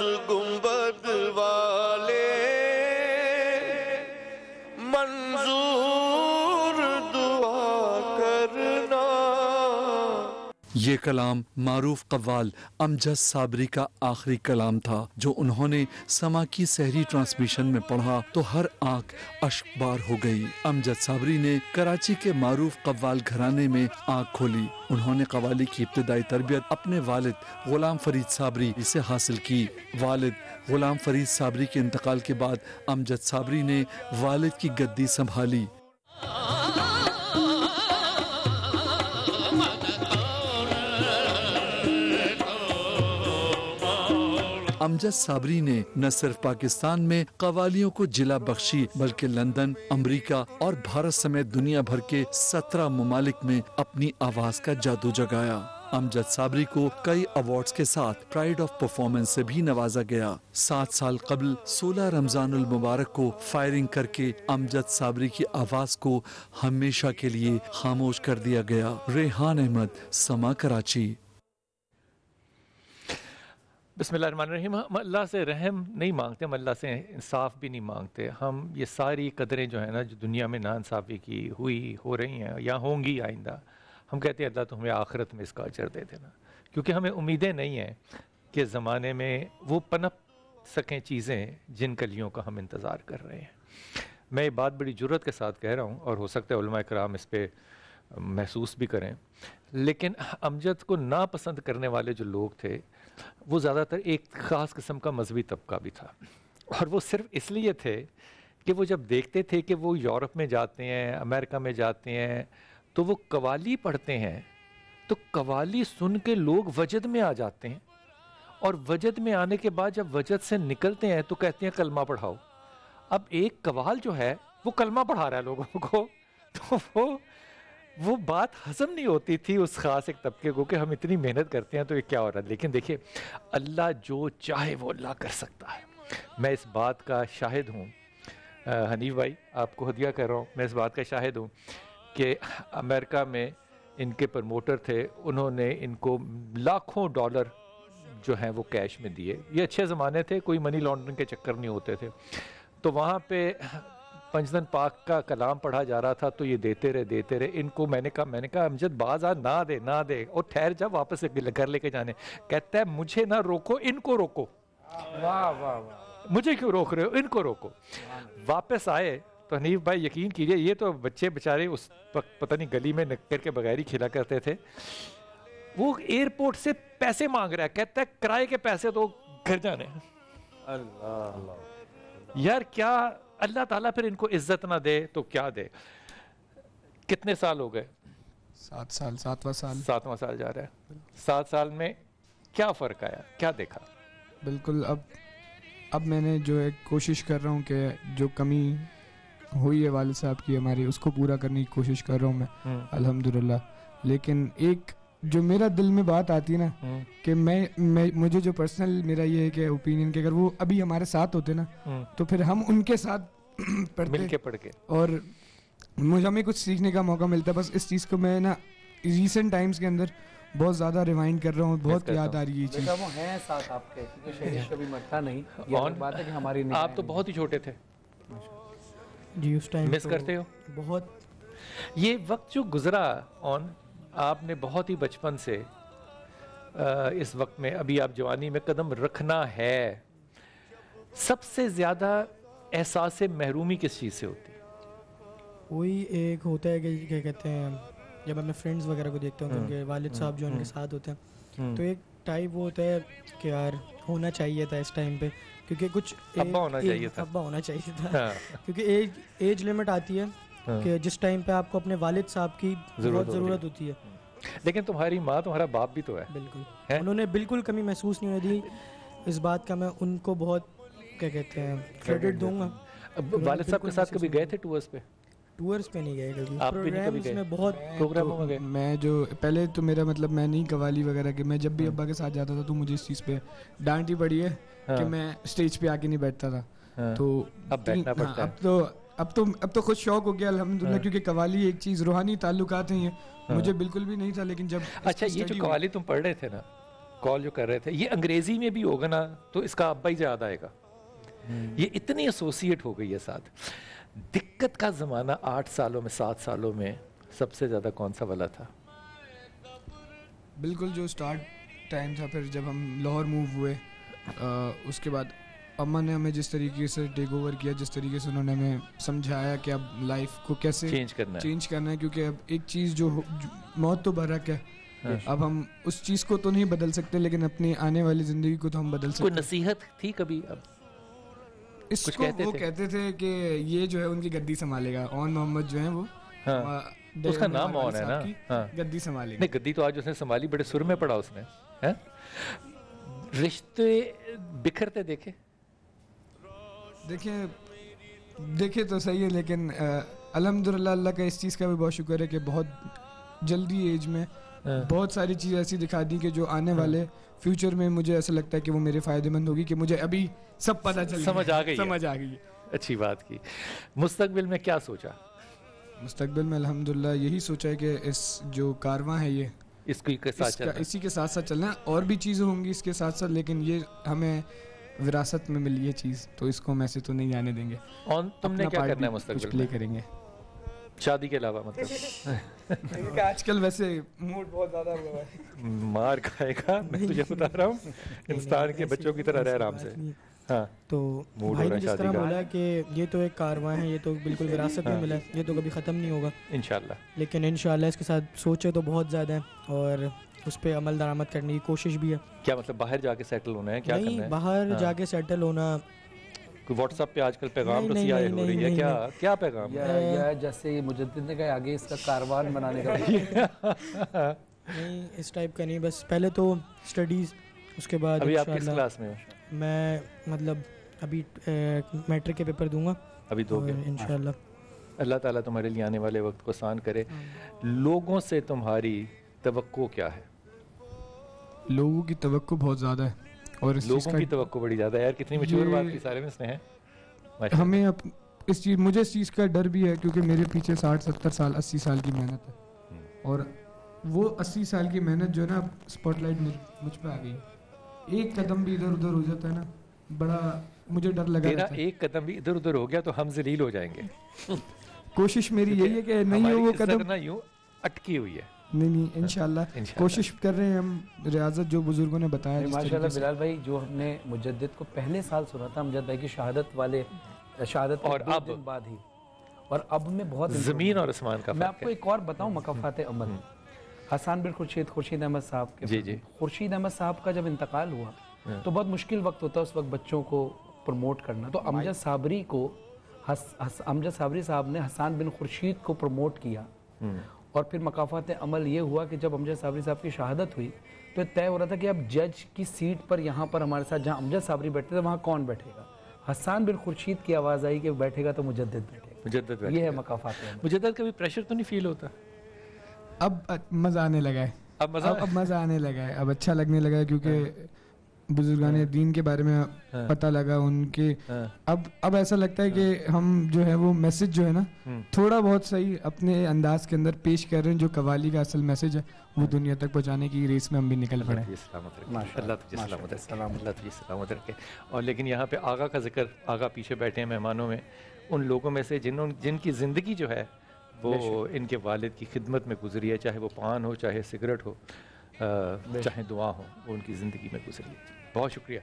گنبد والے منظور دعا کرنا. یہ کلام معروف قوال امجد صابری کا آخری کلام تھا جو انہوں نے سما کی سحری ٹرانسمیشن میں پڑھا تو ہر آنکھ اشک بار ہو گئی. امجد صابری نے کراچی کے معروف قوال گھرانے میں آنکھ کھولی. انہوں نے قوالی کی ابتدائی تربیت اپنے والد غلام فرید صابری سے حاصل کی. والد غلام فرید صابری کے انتقال کے بعد امجد صابری نے والد کی گدی سنبھالی. امجد صابری نے نہ صرف پاکستان میں قوالیوں کو جلا بخشی بلکہ لندن، امریکہ اور بھارت سمیت دنیا بھر کے 17 ممالک میں اپنی آواز کا جادو جگایا. امجد صابری کو کئی ایوارڈز کے ساتھ پرائڈ آف پرفارمنس سے بھی نوازا گیا. 7 سال قبل 16 رمضان المبارک کو فائرنگ کر کے امجد صابری کی آواز کو ہمیشہ کے لیے خاموش کر دیا گیا. ریحان احمد، سما، کراچی. بسم اللہ الرحمن الرحیم. ہم اللہ سے رحم نہیں مانگتے، ہم اللہ سے انصاف بھی نہیں مانگتے. ہم یہ ساری قدریں جو ہیں نا جو دنیا میں ناانصافی کی ہوئی ہو رہی ہیں یا ہوں گی آئندہ، ہم کہتے ہیں اللہ تو ہمیں آخرت میں اس کا اجر دے دینا، کیونکہ ہمیں امیدیں نہیں ہیں کہ زمانے میں وہ پنپ سکیں چیزیں جن کلیوں کا ہم انتظار کر رہے ہیں. میں یہ بات بڑی جرات کے ساتھ کہہ رہا ہوں اور ہو سکتا ہے علماء کرام اس پہ محسوس بھی کریں، لیکن امجد کو ناپسند کرنے والے جو لوگ تھے وہ زیادہ تر ایک خاص قسم کا مذہبی طبقہ بھی تھا، اور وہ صرف اس لیے تھے کہ وہ جب دیکھتے تھے کہ وہ یورپ میں جاتے ہیں، امریکہ میں جاتے ہیں تو وہ قوالی پڑھتے ہیں تو قوالی سن کے لوگ وجد میں آ جاتے ہیں، اور وجد میں آنے کے بعد جب وجد سے نکلتے ہیں تو کہتے ہیں کلمہ پڑھاؤ. اب ایک قوال جو ہے وہ کلمہ پڑھا رہا ہے لوگوں کو، تو وہ بات ہضم نہیں ہوتی تھی اس خاص ایک طبقے کو کہ ہم اتنی محنت کرتے ہیں تو یہ کیا ہو رہا ہے. لیکن دیکھیے اللہ جو چاہے وہ اللہ کر سکتا ہے. میں اس بات کا شاہد ہوں، حنیف بھائی آپ کو ہدیہ کر رہا ہوں، میں اس بات کا شاہد ہوں کہ امریکہ میں ان کے پروموٹر تھے، انہوں نے ان کو لاکھوں ڈالر جو ہیں وہ کیش میں دیے. یہ اچھے زمانے تھے، کوئی منی لانڈرنگ کے چکر نہیں ہوتے تھے. تو وہاں پہ پنجتن پاک کا کلام پڑھا جا رہا تھا تو یہ دیتے رہے. ان کو میں نے کہا امجد باز آ، نہ دے اور ٹھہر جا، واپس گھر لے کے جانے. کہتا ہے مجھے نہ روکو، ان کو روکو. واہ واہ واہ، مجھے کیوں روک رہے ہو، ان کو روکو. واپس آئے تو حنیف بھائی یقین کیجئے یہ تو بچے بیچارے اس وقت پتہ نہیں گلی میں نکر کے بغیر ہی کھیلا کرتے تھے. وہ ایئرپورٹ سے پیسے مانگ رہا ہے، کہتا ہے کرائے کے پیسے تو گھر جانے. اللہ یار کیا اللہ تعالیٰ پھر ان کو عزت نہ دے تو کیا دے. کتنے سال ہو گئے؟ 7 سال، 7واں سال. 7واں سال جا رہا ہے. 7 سال میں کیا فرق آیا، کیا دیکھا؟ بالکل اب میں نے جو ہے کوشش کر رہا ہوں کہ جو کمی ہوئی ہے والد صاحب کی ہماری اس کو پورا کرنے کی کوشش کر رہا ہوں میں الحمدللہ. لیکن ایک جو میرا دل میں بات آتی ہے نا کہ مجھے جو پرسنل میرا یہ ہے کہ اوپینین کہ اگر وہ ابھی ہمارے ساتھ ہوتے نا تو پھر ہم ان کے ساتھ مل کے پڑھ کے اور ہمیں کچھ سیکھنے کا موقع ملتا ہے. بس اس چیز کو میں نا ریسنٹ ٹائمز کے اندر بہت زیادہ ریوائنڈ کر رہا ہوں، بہت یاد آ رہی ہے یہ چیز. وہ ہیں ساتھ آپ کے، کیونکہ شہید کبھی مرتا نہیں. یہ بات ہے کہ ہماری آپ تو بہت ہی چھوٹے تھے جی، اس ٹائم مس کرتے ہو بہت. یہ وقت جو گزرا آپ نے بہت ہی بچپن سے اس وقت میں ابھی آپ جوانی میں قدم رکھنا ہے، سب سے زیادہ احساس محرومی کس چیز سے ہوتی ہے؟ وہی ایک ہوتا ہے کہ کیا کہتے ہیں جب میں فرینڈز وغیرہ کو دیکھتا ہوں تو ان کے والد صاحب جو ان کے ساتھ ہوتے ہیں تو ایک ٹائپ وہ ہوتا ہے کہ یار ہونا چاہیے تھا اس ٹائم پہ، کیونکہ کچھ ابا ہونا چاہیے تھا کیونکہ ایج لمٹ آتی ہے کہ جس ٹائم پہ آپ کو اپنے والد صاحب کی بہت ضرورت ہوتی ہے. لیکن تمہاری ماں تمہارا باپ بھی تو ہے. بالکل، انہوں نے بالکل کمی محسوس نہیں ہوتی اس بات کا. میں ان کو بہت کیا کہتے ہیں کریڈٹ دوں گا. والد صاحب کے ساتھ کبھی گئے تھے ٹورز پہ؟ ٹورز پہ نہیں گئے کبھی. آپ بھی نہیں کبھی گئے؟ میں بہت پروگراموں میں گئے. میں جو پہلے تو میرا مطلب میں نہیں قوالی وغیرہ کہ میں جب بھی ابا کے ساتھ جاتا تھا تو مجھے اس چیز پہ ڈانٹ ہی پڑی ہے کہ میں اسٹیج پہ آ کے نہیں بیٹھتا تھا. تو اب بیٹھنا پڑتا ہے. اب تو خود شوق ہو گیا الحمدللہ، کیونکہ قوالی ایک چیز روحانی تعلقات ہیں. مجھے بالکل بھی نہیں تھا، لیکن جب اچھا یہ جو قوالی تم پڑھ رہے تھے نا کال جو کر رہے تھے, یہ انگریزی میں بھی ہوگا نا تو اس کا ابا ہی یاد آئے گا. یہ اتنی ایسوسیٹ ہو گئی ہے ساتھ. دقت کا زمانہ 8 سالوں میں 7 سالوں میں سب سے زیادہ کون سا والا تھا؟ بالکل جو سٹارٹ ٹائم تھا, پھر جب ہم لاہور موو ہوئے اس کے بعد اماں نے ہمیں جس طریقے سے ٹیک اوور کیا, جس طریقے سے انہوں نے ہمیں سمجھایا کہ اب لائف کو کیسے چینج کرنا ہے, کیونکہ اب ایک چیز جو موت تو برحق ہے, اب ہم اس چیز کو تو نہیں بدل سکتے لیکن اپنی آنے والی زندگی کو تو ہم بدل سکتے. کوئی نصیحت تھی کبھی؟ اب اس کو وہ کہتے تھے کہ یہ جو ہے ان کی گدی سنبھالے گا, اون محمد جو ہیں وہ, اس کا نام اون ہے نا, گدی سنبھالے گا. نہیں, گدی تو آج اس نے سنبھالی, بڑے سر میں پڑا اس نے. رشتے بکھرتے دیکھے دیکھے تو صحیح ہے, لیکن الحمدللہ اللہ کا اس چیز کا بھی بہت شکر ہے کہ بہت جلدی ایج میں بہت ساری چیزیں ایسی دکھا دی کہ جو آنے والے فیوچر میں مجھے ایسا لگتا ہے کہ وہ میرے فائدے مند ہوگی, کہ مجھے ابھی سب پتہ چل سمجھ آ گئی ہے. اچھی بات کی. مستقبل میں کیا سوچا؟ مستقبل میں الحمدللہ یہی سوچا ہے کہ اس جو کارواں ہے یہ اسی کے ساتھ ساتھ چلنا ہے. اور بھی چیزیں ہوں گی اس کے ساتھ ساتھ, لیکن یہ ہمیں وراثت میں ملی ہے چیز, تو اس کو ہم ایسے تو نہیں جانے دیں گے. اور تم نے کیا کرنا ہے مستقبل میں کریں گے شادی کے علاوہ؟ مطلب آج کل ویسے موڈ بہت زیادہ ہوا ہے, مار کھائے گا, میں تجھے بتا رہا ہوں, ہندوستان کے بچوں کی طرح رہ آرام سے. ہاں, تو بھائی نے جس طرح بولا کہ یہ تو ایک کارواں ہے, یہ تو بالکل وراثت میں ملا ہے, یہ تو کبھی ختم نہیں ہوگا انشاءاللہ. لیکن انشاءاللہ اس کے ساتھ سوچے تو بہت زیادہ ہیں اور اس پہ عمل درآمد کرنے کی کوشش بھی ہے. کیا مطلب باہر جا کے سیٹل ہونا ہے؟ کیا کرنا ہے؟ نہیں, باہر جا کے سیٹل ہونا. واٹس ایپ پہ آج کل پیغام رسیاں ہو رہی ہے, کیا پیغام؟ یا جیسے مجدد نے کہا آگے اس کا کاروان بنانے کا نہیں, اس ٹائپ کا نہیں, بس پہلے تو اسٹڈیز, اس کے بعد ابھی آپ کس کلاس میں ہو؟ میں مطلب ابھی میٹرک کے پیپر دوں گا ابھی دو گے انشاءاللہ. اللہ تعالیٰ تمہارے لیے آنے والے وقت کو آسان کرے. لوگوں سے تمہاری توقع کیا ہے؟ لوگوں کی توقع بہت زیادہ ہے, اور لوگوں کی توقع بڑی زیادہ ہے. یار کتنی مچور بات کی سارے میں اس نے ہے. ہمیں مجھے اس چیز کا ڈر بھی ہے کیونکہ میرے پیچھے 60-70 سال 80 سال کی محنت ہے, اور وہ 80 سال کی محنت جو ہے نا اسپاٹ لائٹ مجھ پہ آ گئی. ایک قدم بھی ادھر ادھر ہو جاتا ہے نا, بڑا مجھے ڈر لگا. تیرا ایک قدم بھی ادھر ادھر ہو گیا تو ہم ذلیل ہو جائیں گے. کوشش میری یہی ہے کہ نہیں ہو وہ قدم نہ یوں اٹکی ہوئی ہے. نہیں انشاءاللہ کوشش کر رہے ہیں ہم, ریاضت جو بزرگوں نے بتایا. ماشاءاللہ بلال بھائی, جو ہم نے مجدد کو پہلے سال سنا تھا, امجد بھائی کی شہادت اور اب دن بعد ہی, اور اب میں بہت زمین اور آسمان کا فرق ہے. میں آپ کو ایک اور بتاؤں مکافات عمل. حسان بن خورشید احمد صاحب کے, خورشید احمد صاحب کا جب انتقال ہوا تو بہت مشکل وقت ہوتا ہے اس وقت بچوں کو پروموٹ کرنا. تو امجد صابری کو, امجد صابری صاحب نے حسان بن خورشید کو پروموٹ کیا, اور پھر مکافات عمل یہ ہوا کہ جب امجد صابری صاحب کی شہادت ہوئی تو طے ہو رہا تھا کہ اب جج کی سیٹ پر یہاں پر ہمارے ساتھ جہاں امجد صابری بیٹھتے تھے وہاں کون بیٹھے گا. حسان بن خورشید کی آواز آئی کہ بیٹھے گا تو مجدد بیٹھے گا. یہ ہے مکافات عمل. مجدد کبھی پریشر تو نہیں فیل ہوتا؟ اب مزہ آنے لگا ہے, اب مزہ آنے لگا ہے, اب اچھا لگنے لگا ہے, کیونکہ بزرگان دین کے بارے میں پتہ لگا ان کے. اب ایسا لگتا ہے کہ ہم جو ہے وہ میسج جو ہے نا تھوڑا بہت صحیح اپنے انداز کے اندر پیش کر رہے ہیں, جو قوالی کا اصل میسج ہے وہ دنیا تک پہنچانے کی ریس میں ہم بھی نکل پڑے. اللہ تجھے سلامت رکھے. اور لیکن یہاں پہ آغا کا ذکر, آغا پیچھے بیٹھے ہیں مہمانوں میں, ان لوگوں میں سے جن کی زندگی جو ہے وہ ان کے والد کی خدمت میں گزری ہے, چاہے وہ پان ہو, چاہے سگریٹ ہو, چاہے دعا ہو, وہ ان کی زندگی میں گزری ہے. بہت شکریہ.